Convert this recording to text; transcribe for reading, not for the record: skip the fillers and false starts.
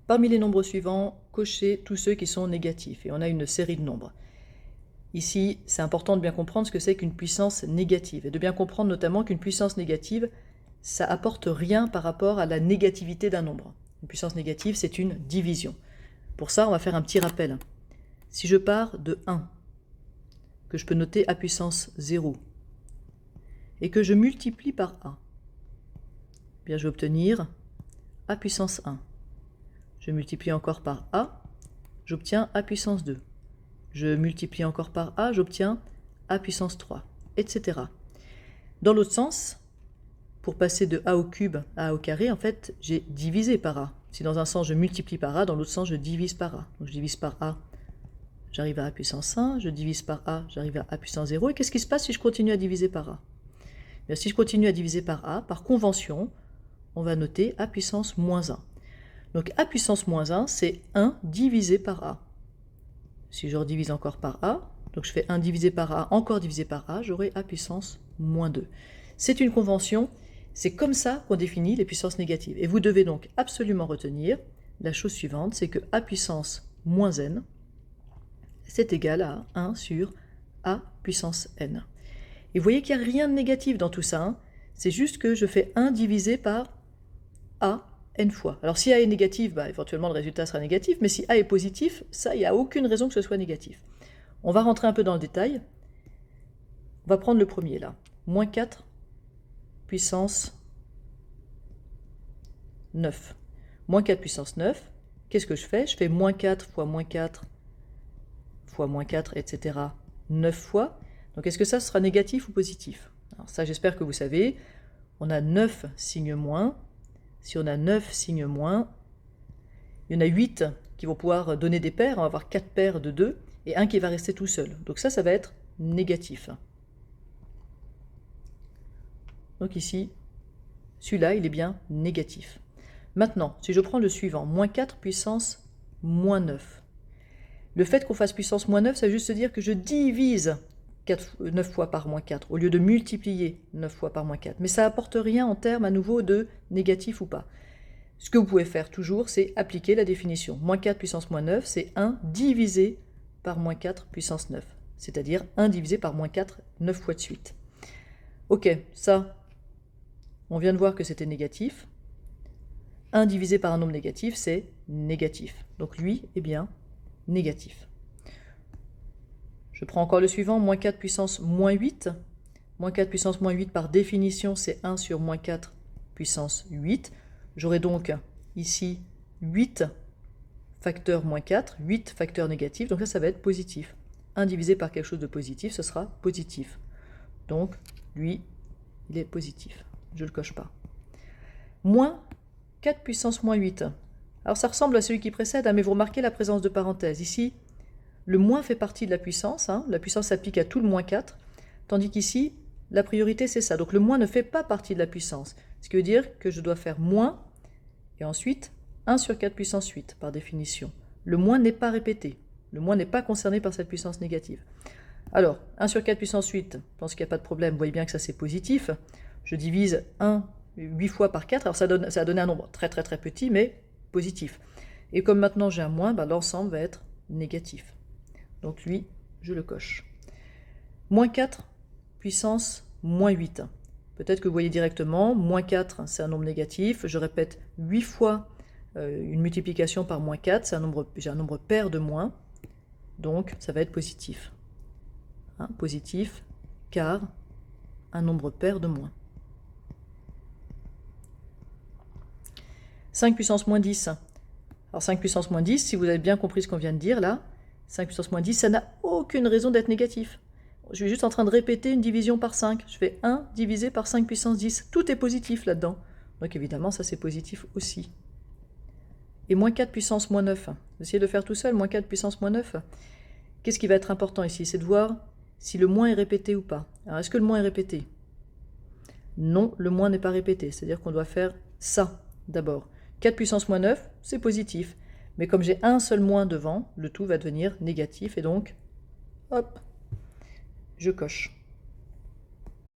Parmi les nombres suivants, cochez tous ceux qui sont négatifs. Et on a une série de nombres. Ici, c'est important de bien comprendre ce que c'est qu'une puissance négative. Et de bien comprendre notamment qu'une puissance négative, ça apporte rien par rapport à la négativité d'un nombre. Une puissance négative, c'est une division. Pour ça, on va faire un petit rappel. Si je pars de 1, que je peux noter a puissance 0, et que je multiplie par a, bien je vais obtenir a puissance 1. Je multiplie encore par a, j'obtiens a puissance 2. Je multiplie encore par a, j'obtiens a puissance 3, etc. Dans l'autre sens, pour passer de a au cube à a au carré, en fait, j'ai divisé par a. Si dans un sens je multiplie par a, dans l'autre sens je divise par a. Donc je divise par a, j'arrive à a puissance 1, je divise par a, j'arrive à a puissance 0. Et qu'est-ce qui se passe si je continue à diviser par a? Bien, si je continue à diviser par a, par convention, on va noter a puissance moins 1. Donc a puissance moins 1, c'est 1 divisé par a. Si je redivise encore par a, donc je fais 1 divisé par a, encore divisé par a, j'aurai a puissance moins 2. C'est une convention, c'est comme ça qu'on définit les puissances négatives. Et vous devez donc absolument retenir la chose suivante, c'est que a puissance moins n, c'est égal à 1 sur a puissance n. Et vous voyez qu'il n'y a rien de négatif dans tout ça, hein. C'est juste que je fais 1 divisé par a n fois. Alors si a est négatif, bah, éventuellement le résultat sera négatif, mais si a est positif, ça, il n'y a aucune raison que ce soit négatif. On va rentrer un peu dans le détail. On va prendre le premier là. Moins 4 puissance 9. Moins 4 puissance 9, qu'est-ce que je fais? Je fais moins 4 fois moins 4 fois moins 4, etc. 9 fois. Donc est-ce que ça sera négatif ou positif? Alors ça, j'espère que vous savez. On a 9 signes moins. Si on a 9 signes moins, il y en a 8 qui vont pouvoir donner des paires. On va avoir 4 paires de 2 et un qui va rester tout seul. Donc ça va être négatif. Donc ici, celui-là, il est bien négatif. Maintenant, si je prends le suivant, moins 4 puissance moins 9. Le fait qu'on fasse puissance moins 9, ça veut juste dire que je divise 9 fois par moins 4, au lieu de multiplier 9 fois par moins 4. Mais ça n'apporte rien en termes à nouveau de négatif ou pas. Ce que vous pouvez faire toujours, c'est appliquer la définition. Moins 4 puissance moins 9, c'est 1 divisé par moins 4 puissance 9. C'est-à-dire 1 divisé par moins 4, 9 fois de suite. Ok, ça, on vient de voir que c'était négatif. 1 divisé par un nombre négatif, c'est négatif. Donc lui est bien négatif. Je prends encore le suivant, moins 4 puissance moins 8. Moins 4 puissance moins 8, par définition, c'est 1 sur moins 4 puissance 8. J'aurai donc ici 8 facteurs moins 4, 8 facteurs négatifs. Donc là, ça va être positif. 1 divisé par quelque chose de positif, ce sera positif. Donc, lui, il est positif. Je ne le coche pas. Moins 4 puissance moins 8. Alors ça ressemble à celui qui précède, hein, mais vous remarquez la présence de parenthèses. Ici, le moins fait partie de la puissance. Hein, la puissance s'applique à tout le moins 4. Tandis qu'ici, la priorité, c'est ça. Donc le moins ne fait pas partie de la puissance. Ce qui veut dire que je dois faire moins, et ensuite 1 sur 4 puissance 8, par définition. Le moins n'est pas répété. Le moins n'est pas concerné par cette puissance négative. Alors, 1 sur 4 puissance 8, je pense qu'il n'y a pas de problème. Vous voyez bien que ça, c'est positif. Je divise 1 8 fois par 4. Alors ça a donné un nombre très très très petit, mais positif. Et comme maintenant j'ai un moins, ben, l'ensemble va être négatif. Donc lui, je le coche. Moins 4 puissance moins 8. Peut-être que vous voyez directement, moins 4, c'est un nombre négatif. Je répète 8 fois une multiplication par moins 4, j'ai un nombre pair de moins. Donc ça va être positif. Hein, positif, car un nombre pair de moins. 5 puissance moins 10. Alors 5 puissance moins 10, si vous avez bien compris ce qu'on vient de dire là, 5 puissance moins 10, ça n'a aucune raison d'être négatif. Je suis juste en train de répéter une division par 5. Je fais 1 divisé par 5 puissance 10. Tout est positif là-dedans. Donc évidemment, ça c'est positif aussi. Et moins 4 puissance moins 9. Essayez de faire tout seul, moins 4 puissance moins 9. Qu'est-ce qui va être important ici? C'est de voir si le moins est répété ou pas. Alors est-ce que le moins est répété? Non, le moins n'est pas répété. C'est-à-dire qu'on doit faire ça d'abord. 4 puissance moins 9, c'est positif. Mais comme j'ai un seul moins devant, le tout va devenir négatif. Et donc, hop, je coche.